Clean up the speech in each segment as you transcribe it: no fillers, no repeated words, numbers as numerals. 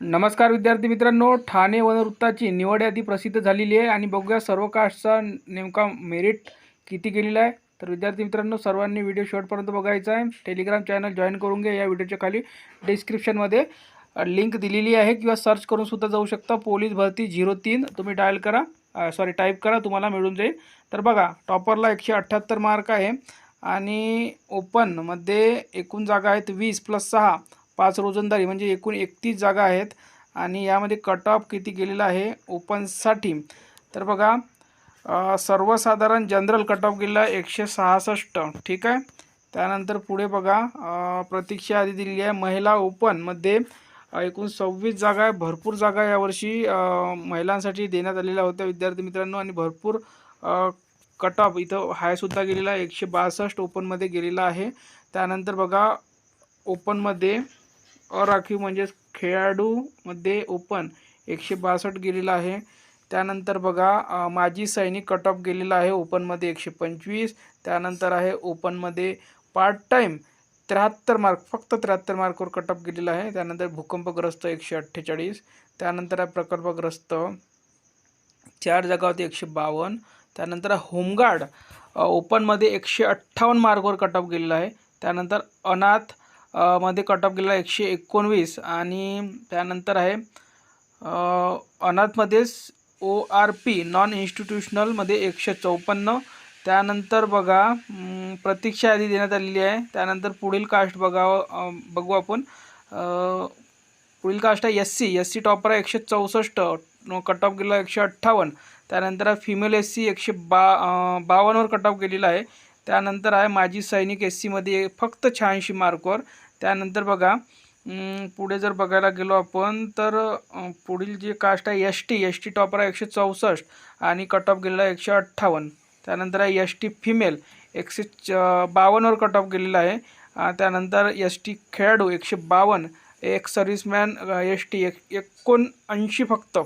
नमस्कार विद्यार्थी मित्रांनो, ठाणे वनवृत्ताची निवड यादी प्रसिद्ध झालेली आहे आणि बघूया सर्व कास्टचा नेमका मेरिट किती गेलेला आहे। तर विद्यार्थी मित्रांनो, सर्वांनी व्हिडिओ शेवटपर्यंत बघायचा आहे। टेलिग्राम चॅनल जॉईन करून घ्या। या व्हिडिओच्या खाली डिस्क्रिप्शनमध्ये लिंक दिलेली आहे किंवा सर्च करून सुद्धा जाऊ शकता। पोलीस भरती 03 तुम्ही डायल करा, टाईप करा, तुम्हाला मिळून जाईल। तर बघा, टॉपरला 178 मार्क आहे आणि ओपनमध्ये एकूण जागा आहेत 20 + 6 5 रोजंदारी म्हणजे एकूण 31 जागा आहेत आणि यामध्ये कट ऑफ किती गेलेला आहे ओपनसाठी। तर बघा, सर्वसाधारण जनरल कट ऑफ गेलेला 166, ठीक आहे। त्यानंतर पुढे बघा, प्रतीक्षा यादी दिलेली आहे। महिला ओपनमध्ये एकूण 26 जागा आहे। भरपूर जागा यावर्षी महिलांसाठी देण्यात आलेल्या होत्या विद्यार्थी मित्रांनो आणि भरपूर कट ऑफ इथं हायसुद्धा गेलेला आहे, 162 ओपनमध्ये गेलेला आहे। त्यानंतर बघा, ओपनमध्ये अराखीव म्हणजेच खेळाडूमध्ये ओपन 162 गेलेला आहे। त्यानंतर बघा, माजी सैनिक कट ऑफ गेलेला आहे ओपनमध्ये 125। त्यानंतर आहे ओपनमध्ये पार्ट टाईम 73 मार्क, फक्त 73 मार्कवर कट ऑफ गेलेला आहे। त्यानंतर भूकंपग्रस्त 148। त्यानंतर आहे प्रकल्पग्रस्त 4 जागा होती 152। त्यानंतर होमगार्ड ओपनमध्ये 158 मार्कवर कट ऑफ गेलेला आहे। त्यानंतर अनाथ मध्ये कट ऑफ गेलेला 119 आणि त्यानंतर आहे अनाथमध्येच ORP नॉन इन्स्टिट्यूशनलमध्ये 154। त्यानंतर बघा, प्रतीक्षा यादी देण्यात आलेली आहे। त्यानंतर पुढील कास्ट बघू आपण। पुढील कास्ट आहे SC टॉपर आहे 164, कट ऑफ गेला 158। त्यानंतर आहे फिमेल SC 152 वर कट ऑफ गेलेला आहे। त्यानंतर आहे माजी सैनिक SC मध्ये फक्त 86 मार्कवर। त्यानंतर बघा, पुढे जर बघायला गेलो आपण तर पुढील जे कास्ट आहे ST टॉपर आहे 164 आणि कट ऑफ गेलेला आहे 158। त्यानंतर आहे ST फिमेल 152 वर कट ऑफ गेलेला आहे। त्यानंतर ST खेळाडू 152, एक सर्व्हिसमॅन ST 79 फक्त।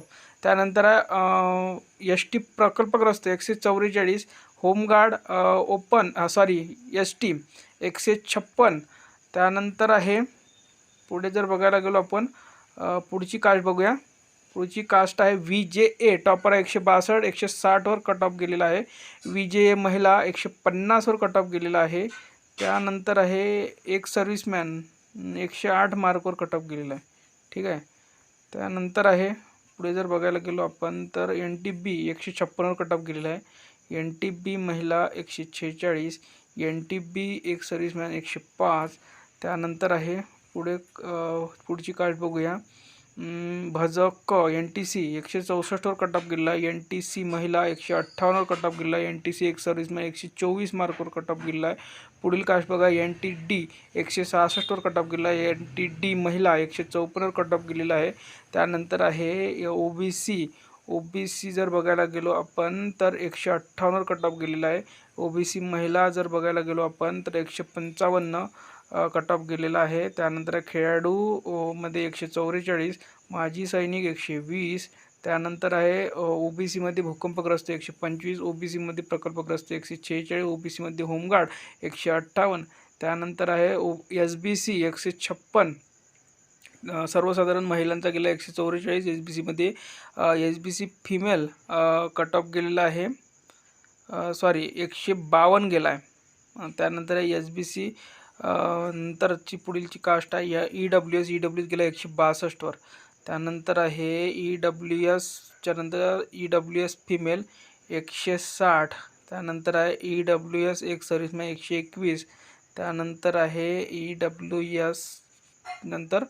त्यानंतर आहे ST प्रकल्पग्रस्त 144, होमगार्ड ओपन ST 156। त्यानंतर आहे पुढे जर बघायला गेलो आपण, पुढची कास्ट बघूया। पुढची कास्ट आहे VJA टॉपर आहे 162, 160 वर कट ऑफ गेलेला आहे। VJA महिला 150 वर कट ऑफ गेलेला आहे। त्यानंतर आहे एक सर्व्हिसमॅन 108 मार्कवर कट ऑफ गेलेला आहे, ठीक आहे। त्यानंतर आहे पुढे जर बघायला गेलो आपण तर NTB 156 वर कट ऑफ गेलेला आहे। NTB महिला 146, NTB एक सर्व्हिसमॅन 105। त्यानंतर आहे पुढची कास्ट बघूया। भजक NTC 164 वर कट ऑफ गेलेला आहे। NTC महिला 158 वर कट ऑफ गेलेला आहे। NTC एक सर्व्हिसमॅन 124 मार्कवर कट ऑफ गेलेला आहे। पुढील कास्ट बघा, NTD 166 वर कट ऑफ गेलेला आहे। NTD महिला 154 वर कट ऑफ गेलेला आहे। त्यानंतर आहे OBC जर बघायला गेलो आपण तर 158 वर कट ऑफ गेलेला आहे। OBC महिला जर बघायला गेलो आपण तर 155 कट ऑफ गेलेला आहे। त्यानंतर खेळाडू मध्ये 144, माजी सैनिक 120। त्यानंतर आहे OBC मध्ये भूकंपग्रस्त 125, OBC मध्ये प्रकल्पग्रस्त 146, OBC मध्ये होमगार्ड 158। त्यानंतर आहे SBC 156, सर्वसाधारण महिलांचा गेला 144। SBC मध्ये SBC फिमेल कट ऑफ गेलेला आहे 152 गेला आहे। त्यानंतर आहे SBC नंतरची पुढीलची कास्ट आहे EWS गेला 162 वर। त्यानंतर आहे EWSच्या नंतर EWS फिमेल 160। त्यानंतर आहे EWS एक सर्व्हिसमॅन 121। त्यानंतर आहे EWS नंतर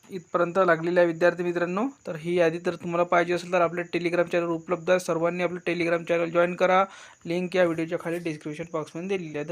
इथपर्यंत लागलेले आहे विद्यार्थी मित्रांनो। तर ही यादी जर तुम्हाला पाहिजे असेल तर आपल्या टेलिग्राम चॅनल उपलब्ध आहे। सर्वांनी आपलं टेलिग्राम चॅनल जॉईन करा। लिंक या व्हिडिओच्या खाली डिस्क्रिप्शन बॉक्समध्ये दिलेली आहे।